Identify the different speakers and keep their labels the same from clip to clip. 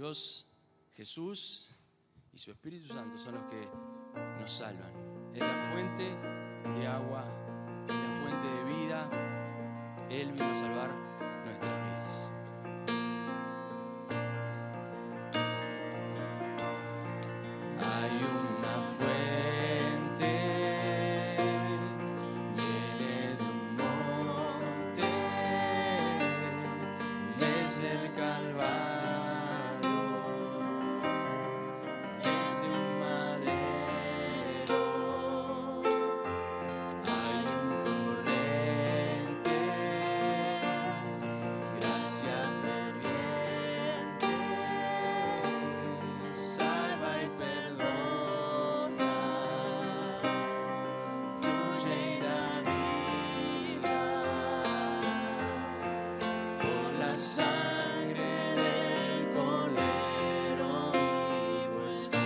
Speaker 1: Dios, Jesús y su Espíritu Santo son los que nos salvan. Es la fuente de agua, es la fuente de vida. Él vino a salvar nuestras vidas. Hay una fuente, viene de un monte, desde el Calvario, desde un madero. Hay un torrente, gracia ferviente, salva y perdona, fluye y da vida, por la sangre del Cordero vivo estoy.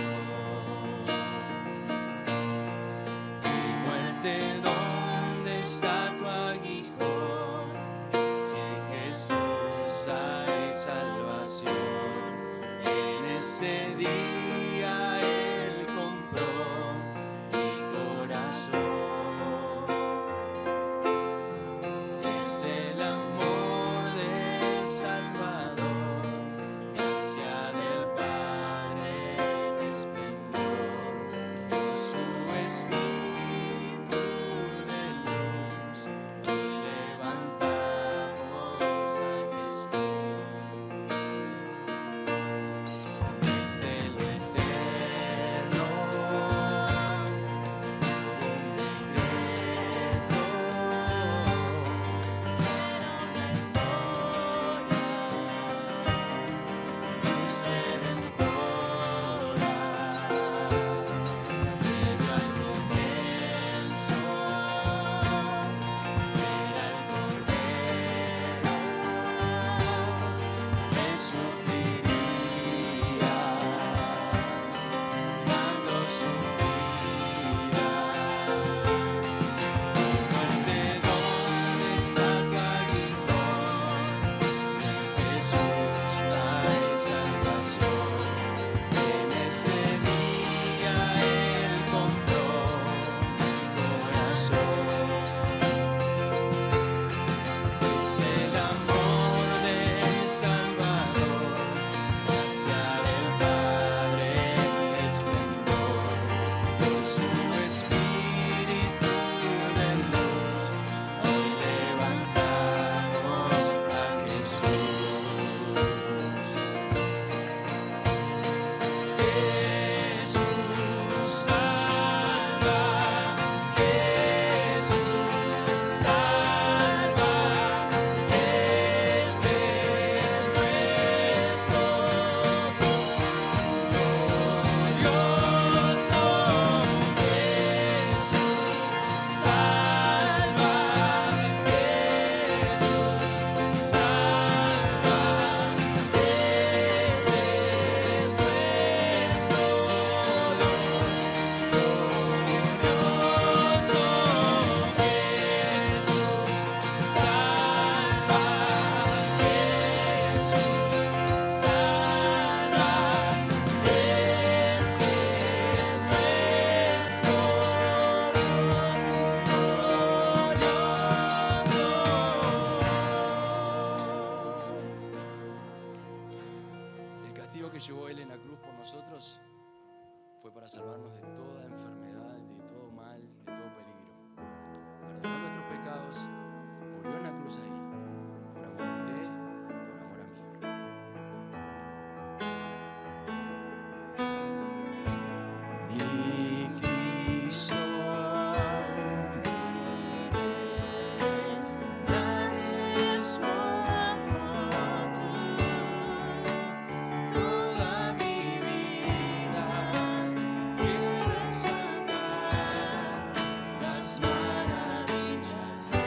Speaker 1: Mi muerte, ¿dónde está tu aguijón? Si en Jesús hay salvación. En ese día Él compró mi corazón. Es el amor del Salvador, gracia del Padre en esplendor, por su Espíritu de luz, hoy levantamos a Jesús. Desde lo eterno, un decreto, era una historia, luz redentora, previo al comienzo, era el Cordero que sufriría, dando su vida. Mi muerte, ¿dónde está tu aguijón? Si en Jesús hay salvación. En ese día Él compró mi corazón. Es el amor del Salvador, gracia del Padre en esplendor, por su Espíritu de luz, hoy levantamos a Jesús. Jesús salva, Jesús salva, este es nuestro glorioso. Jesús salva, Jesús salva, este es nuestro glorioso. Jesús salva, Jesús salva, este es nuestro glorioso. El castigo que llevó Él en la cruz por nosotros fue para salvarnos de toda enfermedad, de todo mal, de todo peligro. Perdonó nuestros pecados, murió en la cruz ahí, por amor a usted, por amor a mí. Mi Cristo, nadie es como tú. Toda mi vida quiero exaltar las maravillas de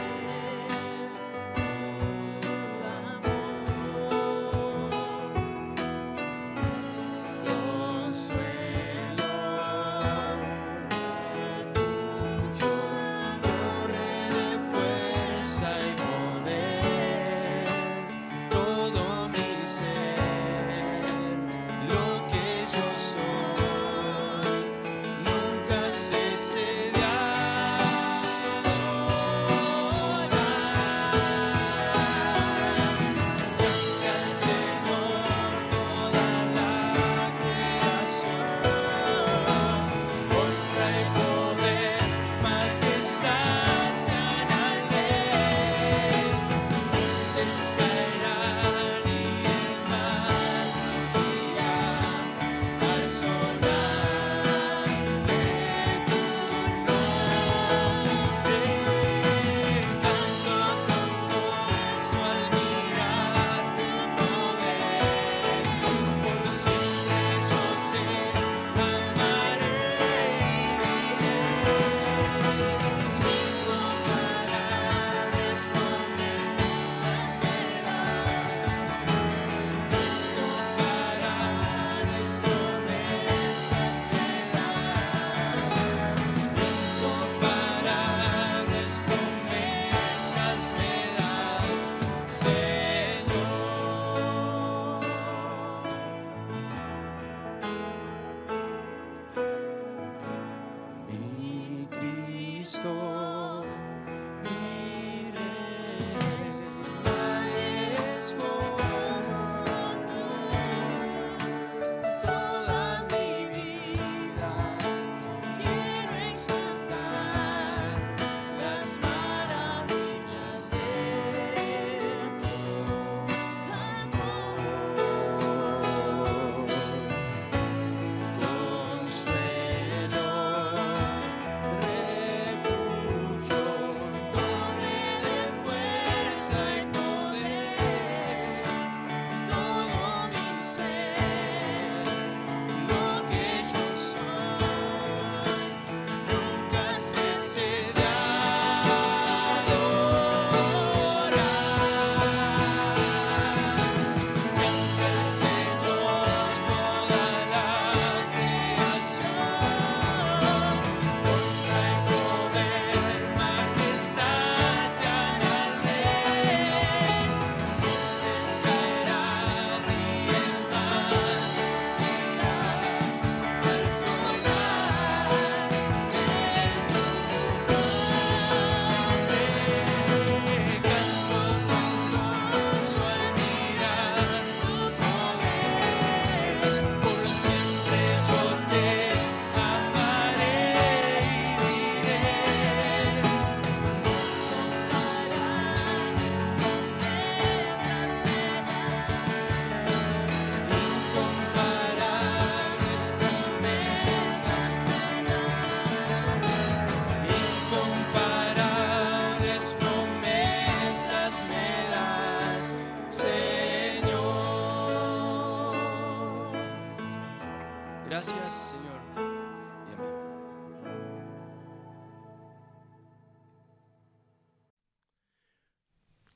Speaker 1: Gracias, Señor. Y amén.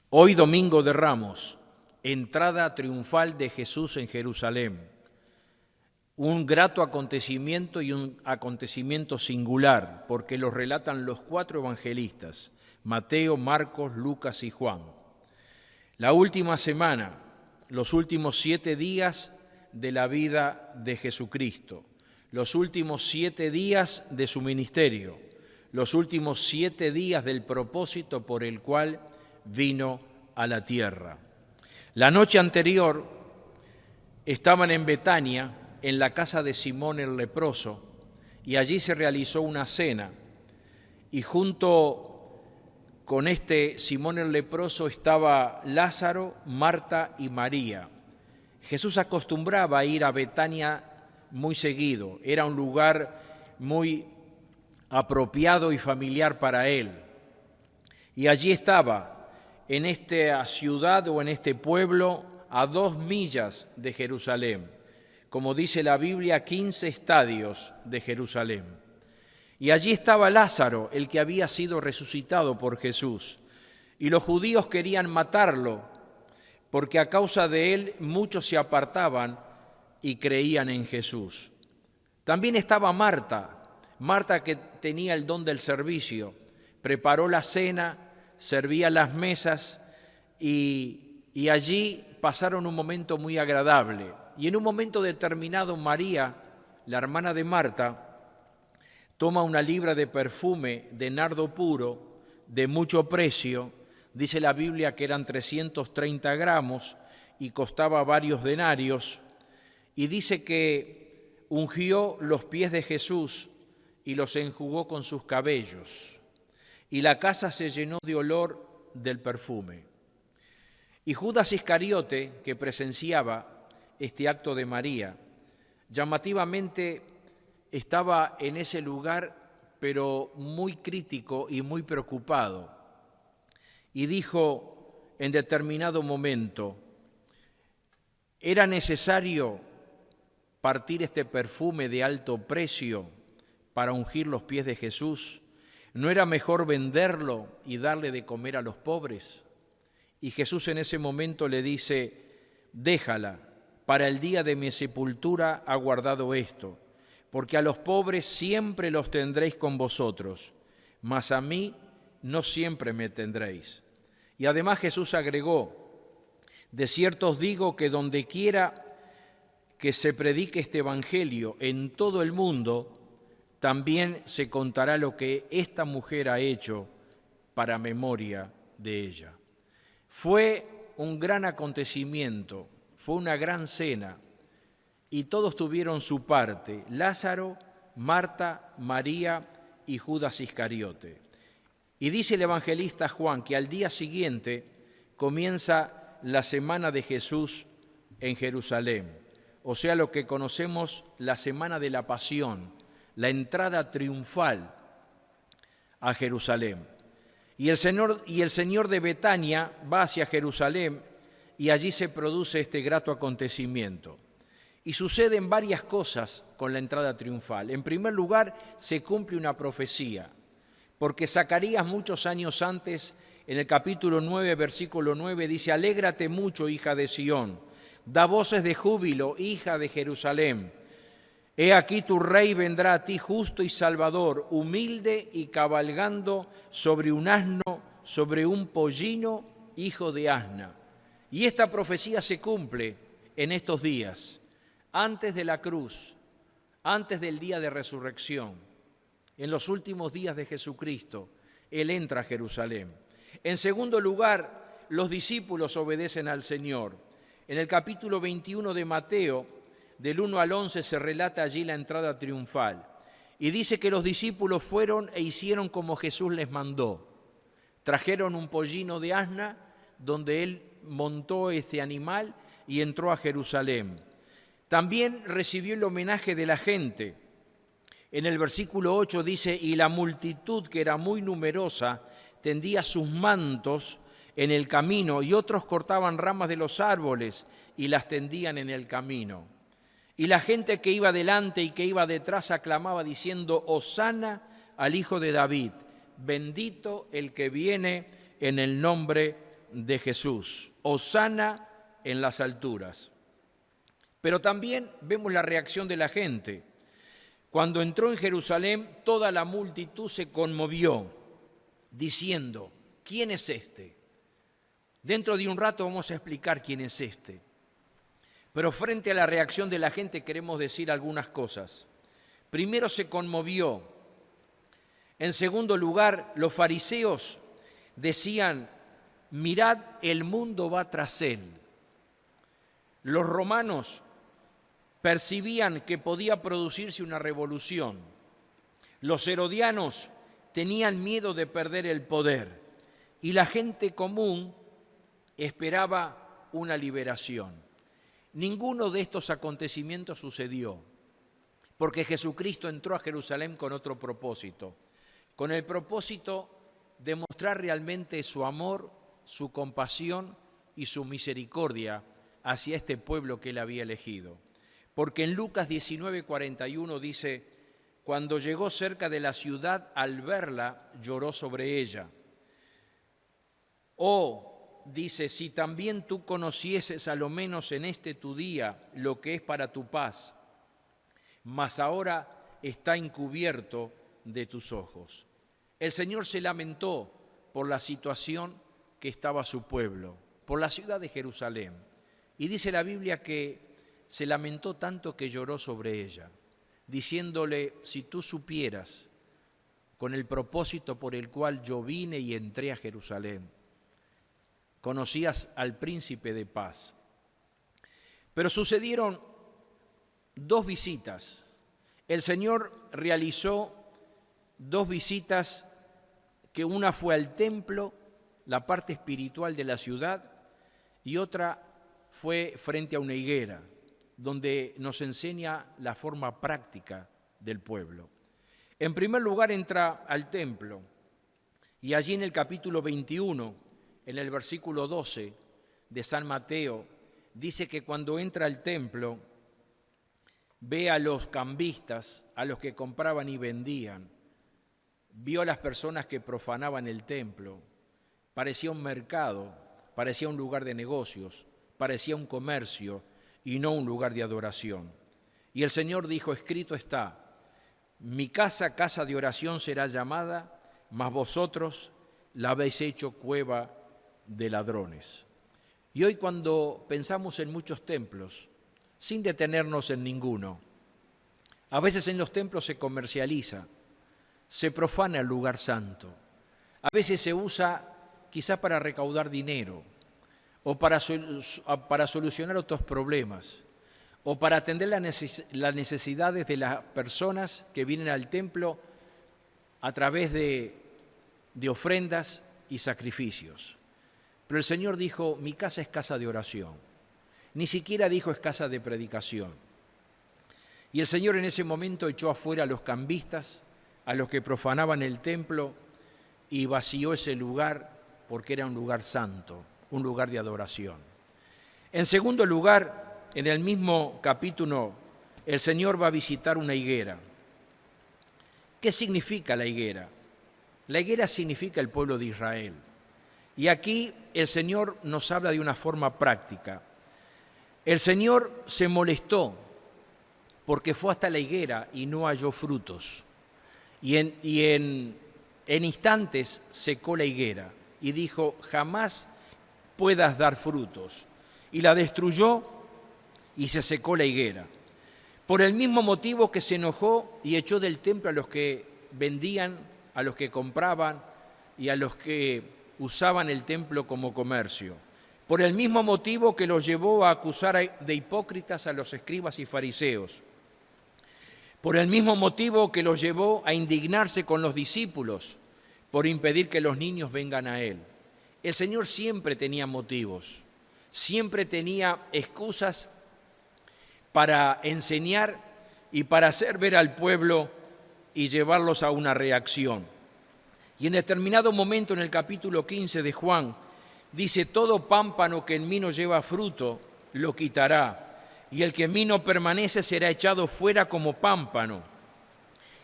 Speaker 2: Hoy Domingo de Ramos, entrada triunfal de Jesús en Jerusalén. Un grato acontecimiento y un acontecimiento singular, porque lo relatan los 4 evangelistas, Mateo, Marcos, Lucas y Juan. La última semana, los últimos 7 días de la vida de Jesucristo, los últimos 7 días de su ministerio, los últimos 7 días del propósito por el cual vino a la tierra. La noche anterior estaban en Betania, en la casa de Simón el leproso, y allí se realizó una cena, y junto con este Simón el leproso estaba Lázaro, Marta y María. Jesús acostumbraba a ir a Betania muy seguido, era un lugar muy apropiado y familiar para él. Y allí estaba, en esta ciudad o en este pueblo, a 2 millas de Jerusalén, como dice la Biblia, 15 estadios de Jerusalén. Y allí estaba Lázaro, el que había sido resucitado por Jesús. Y los judíos querían matarlo, porque a causa de él muchos se apartaban y creían en Jesús. También estaba Marta que tenía el don del servicio, preparó la cena, servía las mesas y allí pasaron un momento muy agradable. Y en un momento determinado María, la hermana de Marta, toma una libra de perfume de nardo puro, de mucho precio. Dice la Biblia que eran 330 gramos y costaba varios denarios. Y dice que ungió los pies de Jesús y los enjugó con sus cabellos. Y la casa se llenó de olor del perfume. Y Judas Iscariote, que presenciaba este acto de María, llamativamente estaba en ese lugar, pero muy crítico y muy preocupado. Y dijo en determinado momento, ¿era necesario partir este perfume de alto precio para ungir los pies de Jesús? ¿No era mejor venderlo y darle de comer a los pobres? Y Jesús en ese momento le dice, déjala, para el día de mi sepultura ha guardado esto, porque a los pobres siempre los tendréis con vosotros, mas a mí no siempre me tendréis. Y además Jesús agregó, de cierto os digo que donde quiera que se predique este evangelio en todo el mundo, también se contará lo que esta mujer ha hecho para memoria de ella. Fue un gran acontecimiento, fue una gran cena, y todos tuvieron su parte, Lázaro, Marta, María y Judas Iscariote. Y dice el evangelista Juan que al día siguiente comienza la semana de Jesús en Jerusalén, o sea, lo que conocemos la semana de la Pasión, la entrada triunfal a Jerusalén. Y el Señor de Betania va hacia Jerusalén y allí se produce este grato acontecimiento. Y suceden varias cosas con la entrada triunfal. En primer lugar, se cumple una profecía, porque Zacarías muchos años antes, en el capítulo 9, versículo 9, dice, alégrate mucho, hija de Sión, da voces de júbilo, hija de Jerusalén. He aquí tu rey vendrá a ti justo y salvador, humilde y cabalgando sobre un asno, sobre un pollino, hijo de asna. Y esta profecía se cumple en estos días, antes de la cruz, antes del día de resurrección. En los últimos días de Jesucristo, Él entra a Jerusalén. En segundo lugar, los discípulos obedecen al Señor. En el capítulo 21 de Mateo, del 1 al 11, se relata allí la entrada triunfal. Y dice que los discípulos fueron e hicieron como Jesús les mandó. Trajeron un pollino de asna, donde Él montó este animal y entró a Jerusalén. También recibió el homenaje de la gente. En el versículo 8 dice, y la multitud, que era muy numerosa, tendía sus mantos en el camino, y otros cortaban ramas de los árboles y las tendían en el camino. Y la gente que iba delante y que iba detrás aclamaba diciendo, Hosana al Hijo de David, bendito el que viene en el nombre de Jesús. Hosana en las alturas. Pero también vemos la reacción de la gente. Cuando entró en Jerusalén, toda la multitud se conmovió, diciendo, ¿quién es este? Dentro de un rato vamos a explicar quién es este. Pero frente a la reacción de la gente queremos decir algunas cosas. Primero, se conmovió. En segundo lugar, los fariseos decían, mirad, el mundo va tras él. Los romanos percibían que podía producirse una revolución. Los herodianos tenían miedo de perder el poder y la gente común esperaba una liberación. Ninguno de estos acontecimientos sucedió, porque Jesucristo entró a Jerusalén con otro propósito, con el propósito de mostrar realmente su amor, su compasión y su misericordia hacia este pueblo que Él había elegido. Porque en Lucas 19:41 dice, cuando llegó cerca de la ciudad, al verla, lloró sobre ella. Dice, si también tú conocieses a lo menos en este tu día lo que es para tu paz, mas ahora está encubierto de tus ojos. El Señor se lamentó por la situación que estaba su pueblo, por la ciudad de Jerusalén. Y dice la Biblia que se lamentó tanto que lloró sobre ella, diciéndole, si tú supieras con el propósito por el cual yo vine y entré a Jerusalén, conocías al príncipe de paz. Pero sucedieron dos visitas. El Señor realizó dos visitas, que una fue al templo, la parte espiritual de la ciudad, y otra fue frente a una higuera, donde nos enseña la forma práctica del pueblo. En primer lugar entra al templo, y allí en el capítulo 21, en el versículo 12 de San Mateo, dice que cuando entra al templo, ve a los cambistas, a los que compraban y vendían, vio a las personas que profanaban el templo. Parecía un mercado, parecía un lugar de negocios, parecía un comercio y no un lugar de adoración. Y el Señor dijo: escrito está, mi casa, casa de oración será llamada, mas vosotros la habéis hecho cueva de ladrones. Y hoy, cuando pensamos en muchos templos, sin detenernos en ninguno, a veces en los templos se comercializa, se profana el lugar santo. A veces se usa quizá para recaudar dinero, o para solucionar otros problemas, o para atender las necesidades de las personas que vienen al templo a través de ofrendas y sacrificios. Pero el Señor dijo: mi casa es casa de oración. Ni siquiera dijo es casa de predicación. Y el Señor en ese momento echó afuera a los cambistas, a los que profanaban el templo, y vació ese lugar porque era un lugar santo, un lugar de adoración. En segundo lugar, en el mismo capítulo, el Señor va a visitar una higuera. ¿Qué significa la higuera? La higuera significa el pueblo de Israel. Y aquí el Señor nos habla de una forma práctica. El Señor se molestó porque fue hasta la higuera y no halló frutos. Y en instantes secó la higuera y dijo: jamás puedas dar frutos. Y la destruyó y se secó la higuera. Por el mismo motivo que se enojó y echó del templo a los que vendían, a los que compraban y a los que usaban el templo como comercio. Por el mismo motivo que los llevó a acusar de hipócritas a los escribas y fariseos. Por el mismo motivo que los llevó a indignarse con los discípulos por impedir que los niños vengan a Él. El Señor siempre tenía motivos, siempre tenía excusas para enseñar y para hacer ver al pueblo y llevarlos a una reacción. Y en determinado momento, en el capítulo 15 de Juan, dice: todo pámpano que en mí no lleva fruto, lo quitará, y el que en mí no permanece será echado fuera como pámpano,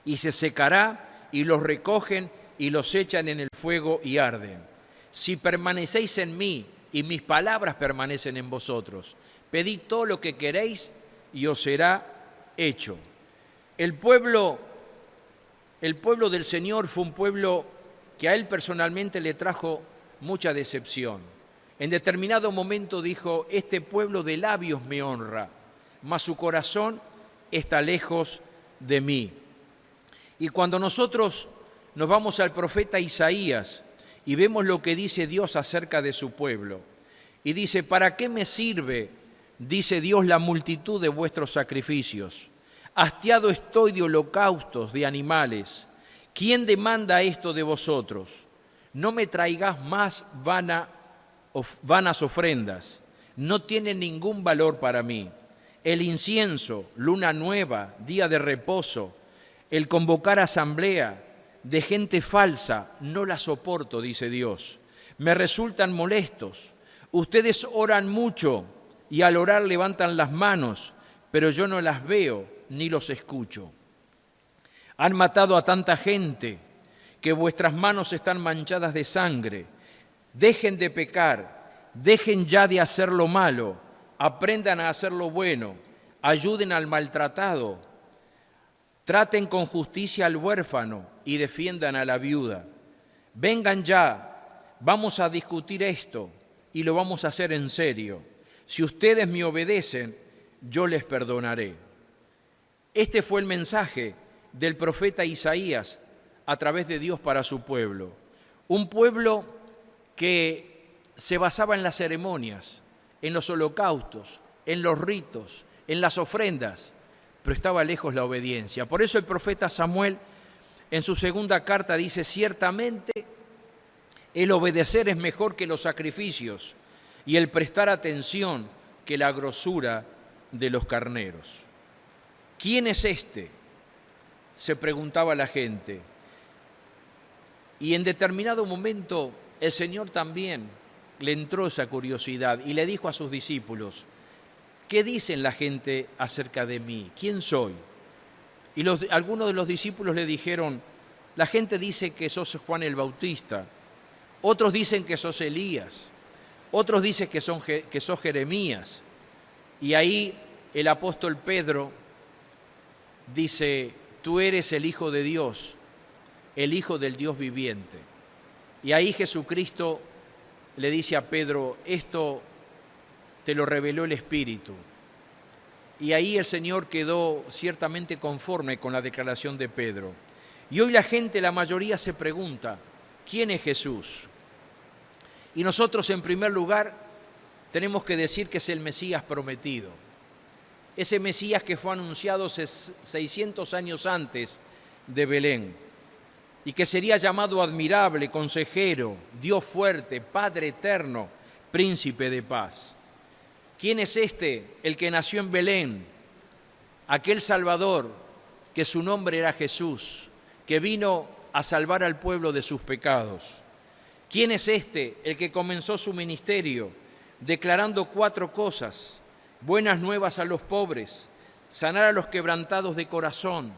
Speaker 2: y se secará, y los recogen y los echan en el fuego y arden. Si permanecéis en mí y mis palabras permanecen en vosotros, pedid todo lo que queréis y os será hecho. El pueblo del Señor fue un pueblo que a Él personalmente le trajo mucha decepción. En determinado momento dijo: este pueblo de labios me honra, mas su corazón está lejos de mí. Y cuando nosotros nos vamos al profeta Isaías y vemos lo que dice Dios acerca de su pueblo, y dice: ¿para qué me sirve, dice Dios, la multitud de vuestros sacrificios? Hastiado estoy de holocaustos, de animales. ¿Quién demanda esto de vosotros? No me traigáis más vanas ofrendas, no tienen ningún valor para mí. El incienso, luna nueva, día de reposo, el convocar asamblea de gente falsa, no la soporto, dice Dios. Me resultan molestos. Ustedes oran mucho y al orar levantan las manos, pero yo no las veo ni los escucho. Han matado a tanta gente que vuestras manos están manchadas de sangre. Dejen de pecar, dejen ya de hacer lo malo, aprendan a hacer lo bueno, ayuden al maltratado, traten con justicia al huérfano y defiendan a la viuda. Vengan ya, vamos a discutir esto y lo vamos a hacer en serio. Si ustedes me obedecen, yo les perdonaré. Este fue el mensaje del profeta Isaías a través de Dios para su pueblo. Un pueblo que se basaba en las ceremonias, en los holocaustos, en los ritos, en las ofrendas, pero estaba lejos la obediencia. Por eso el profeta Samuel en su segunda carta dice: ciertamente el obedecer es mejor que los sacrificios, y el prestar atención que la grosura de los carneros. ¿Quién es este?, se preguntaba la gente. Y en determinado momento el Señor también le entró esa curiosidad y le dijo a sus discípulos: ¿qué dicen la gente acerca de mí? ¿Quién soy? Y algunos de los discípulos le dijeron: la gente dice que sos Juan el Bautista, otros dicen que sos Elías, otros dicen que sos Jeremías. Y ahí el apóstol Pedro dice: tú eres el Hijo de Dios, el Hijo del Dios viviente. Y ahí Jesucristo le dice a Pedro: esto te lo reveló el Espíritu. Y ahí el Señor quedó ciertamente conforme con la declaración de Pedro. Y hoy la gente, la mayoría, se pregunta: ¿quién es Jesús? Y nosotros, en primer lugar, tenemos que decir que es el Mesías prometido. Ese Mesías que fue anunciado 600 años antes de Belén y que sería llamado admirable, consejero, Dios fuerte, Padre eterno, príncipe de paz. ¿Quién es este, el que nació en Belén? Aquel Salvador, que su nombre era Jesús, que vino a salvar al pueblo de sus pecados. ¿Quién es este, el que comenzó su ministerio declarando 4 cosas: buenas nuevas a los pobres, sanar a los quebrantados de corazón,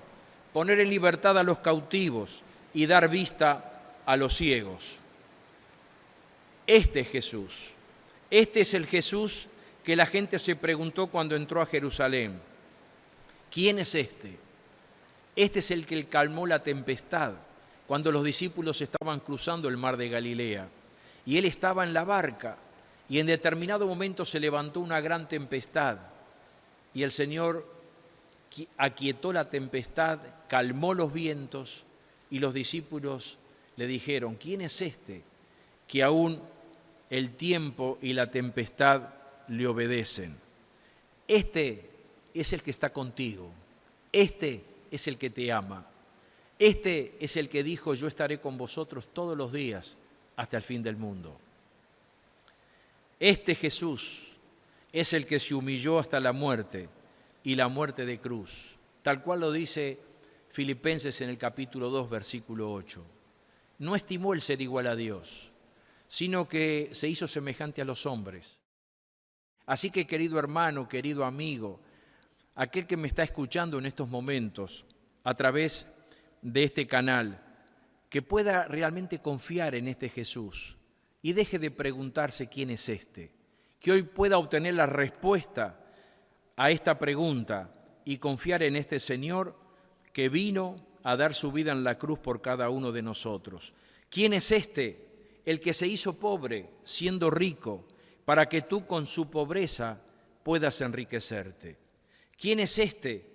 Speaker 2: poner en libertad a los cautivos y dar vista a los ciegos? Este es Jesús. Este es el Jesús que la gente se preguntó cuando entró a Jerusalén. ¿Quién es este? Este es el que calmó la tempestad cuando los discípulos estaban cruzando el mar de Galilea. Y él estaba en la barca y en determinado momento se levantó una gran tempestad. Y el Señor aquietó la tempestad, calmó los vientos y los discípulos le dijeron: ¿quién es este que aún el tiempo y la tempestad le obedecen? Este es el que está contigo, este es el que te ama, este es el que dijo: yo estaré con vosotros todos los días hasta el fin del mundo. Este Jesús es el que se humilló hasta la muerte y la muerte de cruz, tal cual lo dice Filipenses en el capítulo 2, versículo 8. No estimó el ser igual a Dios, sino que se hizo semejante a los hombres. Así que, querido hermano, querido amigo, aquel que me está escuchando en estos momentos a través de este canal, que pueda realmente confiar en este Jesús y deje de preguntarse quién es este, que hoy pueda obtener la respuesta a esta pregunta y confiar en este Señor que vino a dar su vida en la cruz por cada uno de nosotros. ¿Quién es este? El que se hizo pobre siendo rico, para que tú con su pobreza puedas enriquecerte. ¿Quién es este?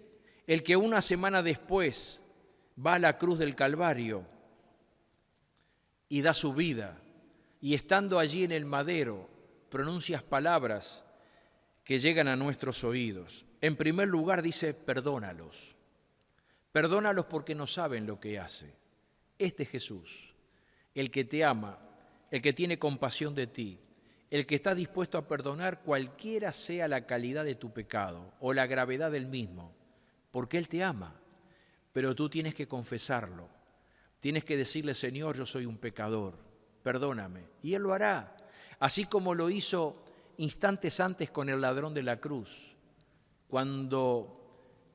Speaker 2: El que una semana después va a la cruz del Calvario y da su vida, y estando allí en el madero pronuncias palabras que llegan a nuestros oídos. En primer lugar dice: perdónalos. Perdónalos porque no saben lo que hace. Este es Jesús, el que te ama, el que tiene compasión de ti, el que está dispuesto a perdonar cualquiera sea la calidad de tu pecado o la gravedad del mismo, porque Él te ama. Pero tú tienes que confesarlo, tienes que decirle: Señor, yo soy un pecador, perdóname. Y Él lo hará, así como lo hizo instantes antes con el ladrón de la cruz. Cuando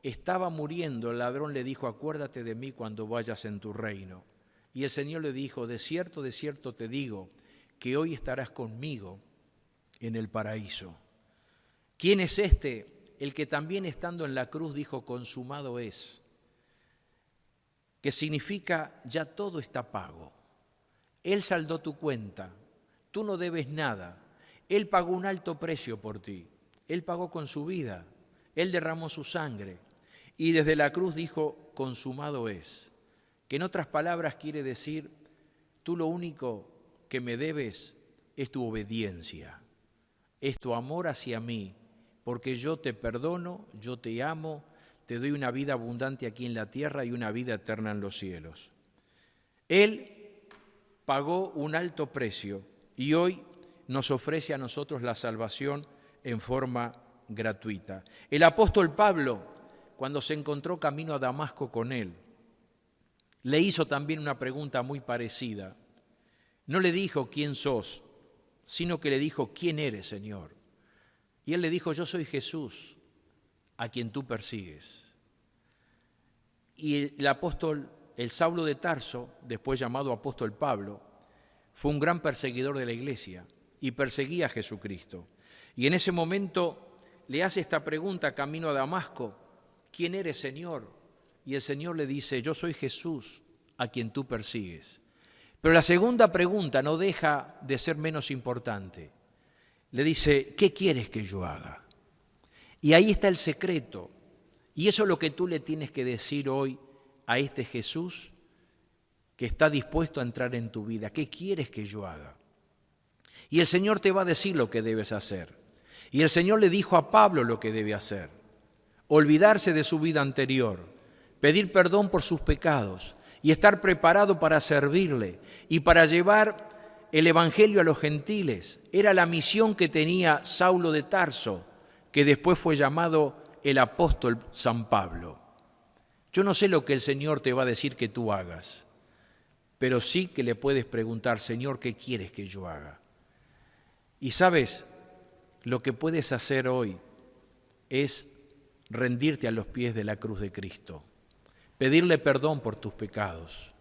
Speaker 2: estaba muriendo, el ladrón le dijo: acuérdate de mí cuando vayas en tu reino. Y el Señor le dijo: de cierto te digo, que hoy estarás conmigo en el paraíso. ¿Quién es este? El que también estando en la cruz dijo: consumado es, que significa ya todo está pago. Él saldó tu cuenta, tú no debes nada. Él pagó un alto precio por ti, Él pagó con su vida, Él derramó su sangre y desde la cruz dijo: consumado es, que en otras palabras quiere decir: tú lo único que me debes es tu obediencia, es tu amor hacia mí, porque yo te perdono, yo te amo, te doy una vida abundante aquí en la tierra y una vida eterna en los cielos. Él pagó un alto precio y hoy nos ofrece a nosotros la salvación en forma gratuita. El apóstol Pablo, cuando se encontró camino a Damasco con él, le hizo también una pregunta muy parecida. No le dijo ¿quién sos?, sino que le dijo ¿quién eres, Señor? Y él le dijo: yo soy Jesús, a quien tú persigues. Y el apóstol, el Saulo de Tarso, después llamado apóstol Pablo, fue un gran perseguidor de la iglesia y perseguía a Jesucristo. Y en ese momento le hace esta pregunta camino a Damasco: ¿quién eres, Señor? Y el Señor le dice: yo soy Jesús, a quien tú persigues. Pero la segunda pregunta no deja de ser menos importante. Le dice: ¿qué quieres que yo haga? Y ahí está el secreto. Y eso es lo que tú le tienes que decir hoy a este Jesús que está dispuesto a entrar en tu vida. ¿Qué quieres que yo haga? Y el Señor te va a decir lo que debes hacer. Y el Señor le dijo a Pablo lo que debe hacer: olvidarse de su vida anterior, pedir perdón por sus pecados y estar preparado para servirle y para llevar el Evangelio a los gentiles. Era la misión que tenía Saulo de Tarso, que después fue llamado el apóstol San Pablo. Yo no sé lo que el Señor te va a decir que tú hagas, pero sí que le puedes preguntar: Señor, ¿qué quieres que yo haga? Y sabes, lo que puedes hacer hoy es rendirte a los pies de la cruz de Cristo, pedirle perdón por tus pecados,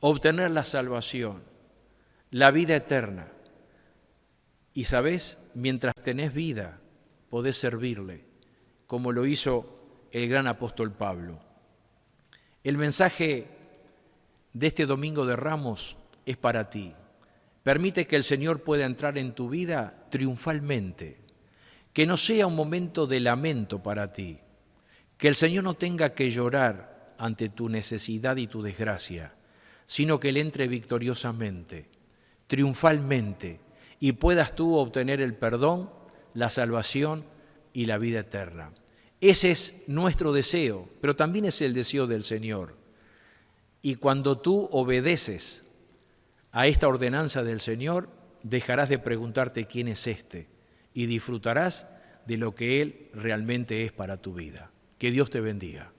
Speaker 2: obtener la salvación, la vida eterna. Y sabes, mientras tenés vida, podés servirle, como lo hizo el gran apóstol Pablo. El mensaje de este Domingo de Ramos es para ti. Permite que el Señor pueda entrar en tu vida triunfalmente, que no sea un momento de lamento para ti, que el Señor no tenga que llorar ante tu necesidad y tu desgracia, sino que Él entre victoriosamente, triunfalmente, y puedas tú obtener el perdón, la salvación y la vida eterna. Ese es nuestro deseo, pero también es el deseo del Señor. Y cuando tú obedeces a esta ordenanza del Señor, dejarás de preguntarte quién es este y disfrutarás de lo que Él realmente es para tu vida. Que Dios te bendiga.